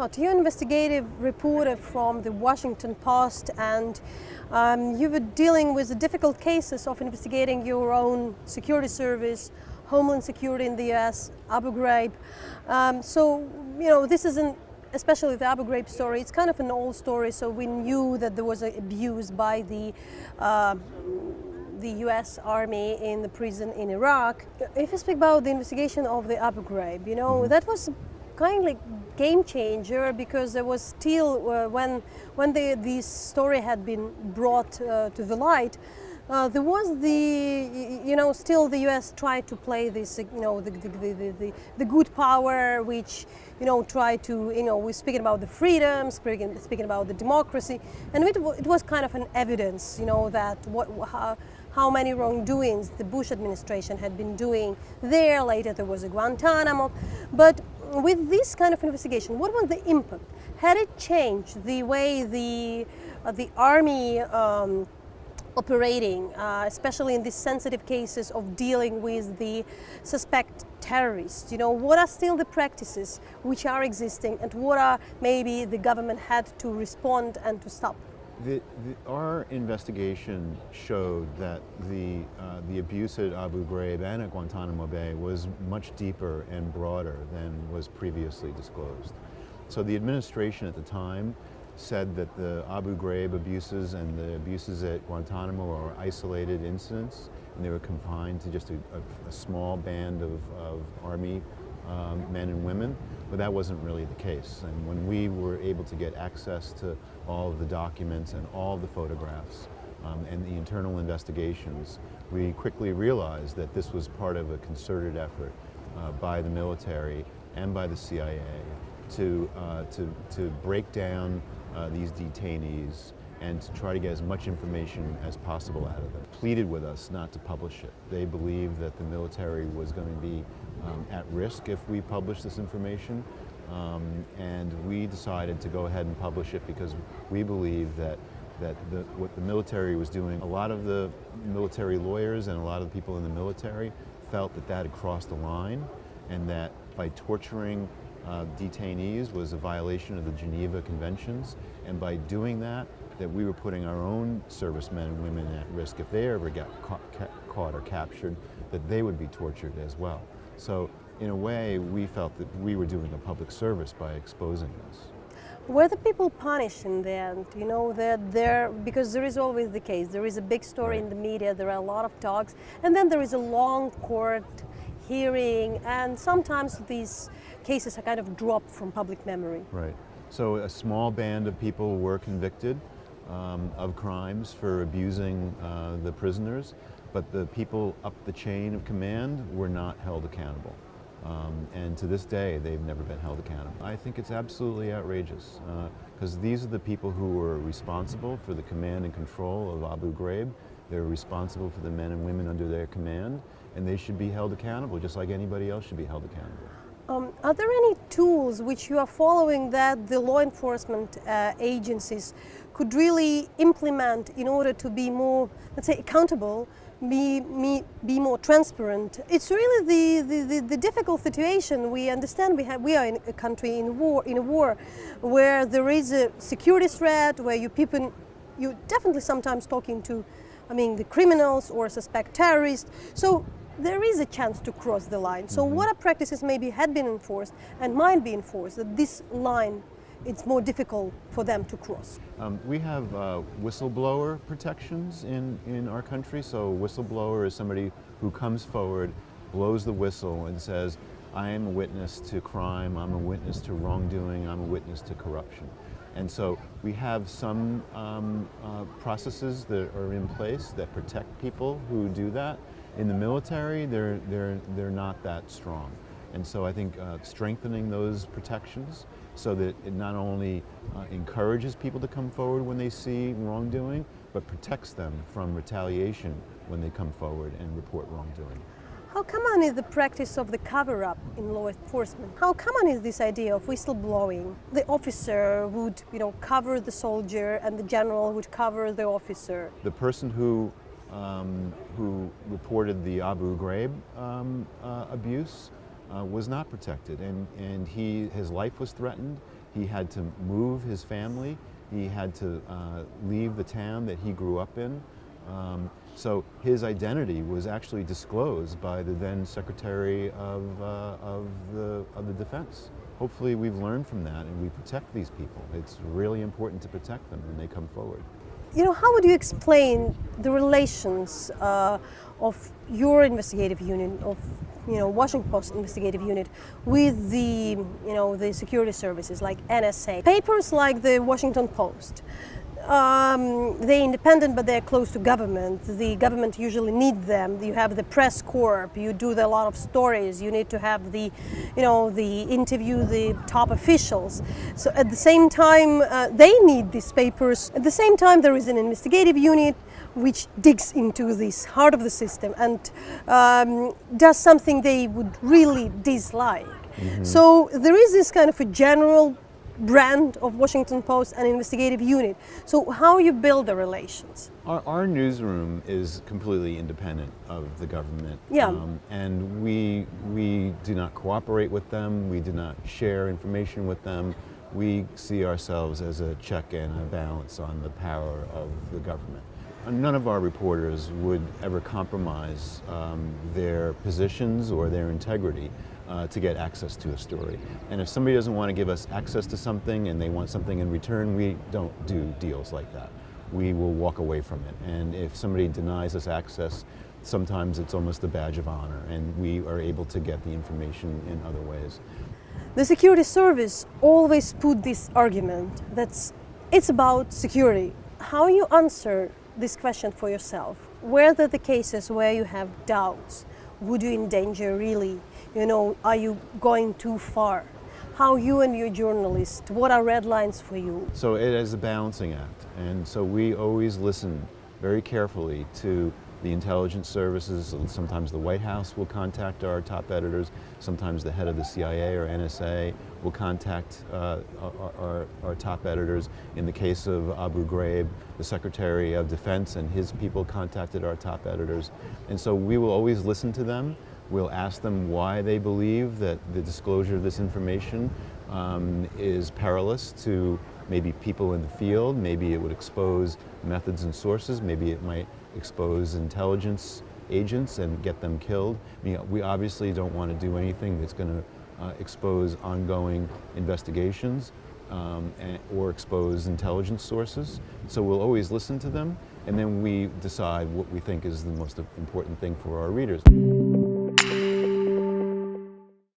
MedhyhiryaFest, you're an investigative reporter from the Washington Post, and you were dealing with the difficult cases of investigating your own security service, Homeland Security in the U.S., Abu Ghraib. This isn't, especially the Abu Ghraib story, it's kind of an old story, so we knew that there was abuse by the U.S. Army in the prison in Iraq. If you speak about the investigation of the Abu Ghraib, that was kind of like game changer, because there was still, when this story had been brought to the light, there was still the U.S. tried to play this, the good power, which, tried to, we're speaking about the freedom, speaking about the democracy, and it was kind of an evidence, that how many wrongdoings the Bush administration had been doing there. Later there was a Guantanamo. But with this kind of investigation, what was the impact? Had it changed the way the Army operating, especially in these sensitive cases of dealing with the suspect terrorists? What are still the practices which are existing, and what are maybe the government had to respond and to stop? Our investigation showed that the abuse at Abu Ghraib and at Guantanamo Bay was much deeper and broader than was previously disclosed. So the administration at the time said that the Abu Ghraib abuses and the abuses at Guantanamo are isolated incidents, and they were confined to just a small band of Army men and women, but that wasn't really the case. And when we were able to get access to all of the documents and all of the photographs and the internal investigations, we quickly realized that this was part of a concerted effort by the military and by the CIA to break down these detainees and to try to get as much information as possible out of them. Pleaded with us not to publish it. They believed that the military was going to be at risk if we published this information, and we decided to go ahead and publish it because we believe that what the military was doing, a lot of the military lawyers and a lot of the people in the military felt that had crossed the line, and that by torturing detainees was a violation of the Geneva Conventions, and by doing that we were putting our own servicemen and women at risk. If they ever got caught or captured, that they would be tortured as well. So in a way, we felt that we were doing a public service by exposing this. Were the people punished in the end? Because there is always the case. There is a big story in the media, there are a lot of talks, and then there is a long court hearing, and sometimes these cases are kind of dropped from public memory. Right. So a small band of people were convicted of crimes for abusing the prisoners, but the people up the chain of command were not held accountable. And to this day, they've never been held accountable. I think it's absolutely outrageous, because these are the people who were responsible for the command and control of Abu Ghraib. They're responsible for the men and women under their command, and they should be held accountable just like anybody else should be held accountable. Are there any tools which you are following that the law enforcement agencies could really implement in order to be more, let's say, accountable, be more transparent? It's really the difficult situation. We understand we are in a country in a war where there is a security threat, where you definitely sometimes talking to, the criminals or suspect terrorists. So there is a chance to cross the line. So what are practices maybe had been enforced and might be enforced that this line, it's more difficult for them to cross? We have whistleblower protections in our country. So a whistleblower is somebody who comes forward, blows the whistle and says, I am a witness to crime, I'm a witness to wrongdoing, I'm a witness to corruption. And so we have some processes that are in place that protect people who do that. In the military, they're not that strong. And so I think strengthening those protections so that it not only encourages people to come forward when they see wrongdoing, but protects them from retaliation when they come forward and report wrongdoing. How common is the practice of the cover-up in law enforcement? How common is this idea of whistleblowing? The officer would, cover the soldier, and the general would cover the officer. The person who reported the Abu Ghraib abuse was not protected, and his life was threatened, He had to move his family. He had to leave the town that he grew up in. So his identity was actually disclosed by the then Secretary of the Defense. Hopefully we've learned from that and we protect these people. It's really important to protect them when they come forward. You know, how would you explain the relations of your investigative unit, of Washington Post investigative unit, with the the security services like NSA? Papers like the Washington Post, they're independent, but they're close to government. The government usually need them. You have the press corps. You do a lot of stories. You need to have the interview the top officials. So at the same time, they need these papers. At the same time, there is an investigative unit which digs into this heart of the system and does something they would really dislike. Mm-hmm. So there is this kind of a general brand of Washington Post and investigative unit. So how you build the relations? Our newsroom is completely independent of the government. Yeah. And we do not cooperate with them. We do not share information with them. We see ourselves as a check and a balance on the power of the government. None of our reporters would ever compromise their positions or their integrity to get access to a story. And if somebody doesn't want to give us access to something and they want something in return, we don't do deals like that. We will walk away from it. And if somebody denies us access, sometimes it's almost a badge of honor, and we are able to get the information in other ways. The security service always put this argument that it's about security. How you answer this question for yourself? Where are the cases where you have doubts? Would you endanger really? Are you going too far? How you and your journalist, what are red lines for you? So it is a balancing act, and so we always listen very carefully to the intelligence services. Sometimes the White House will contact our top editors. Sometimes the head of the CIA or NSA will contact our top editors. In the case of Abu Ghraib, the Secretary of Defense and his people contacted our top editors. And so we will always listen to them. We'll ask them why they believe that the disclosure of this information is perilous to maybe people in the field. Maybe it would expose methods and sources. Maybe it might expose intelligence agents and get them killed. We obviously don't want to do anything that's going to expose ongoing investigations or expose intelligence sources. So we'll always listen to them, and then we decide what we think is the most important thing for our readers.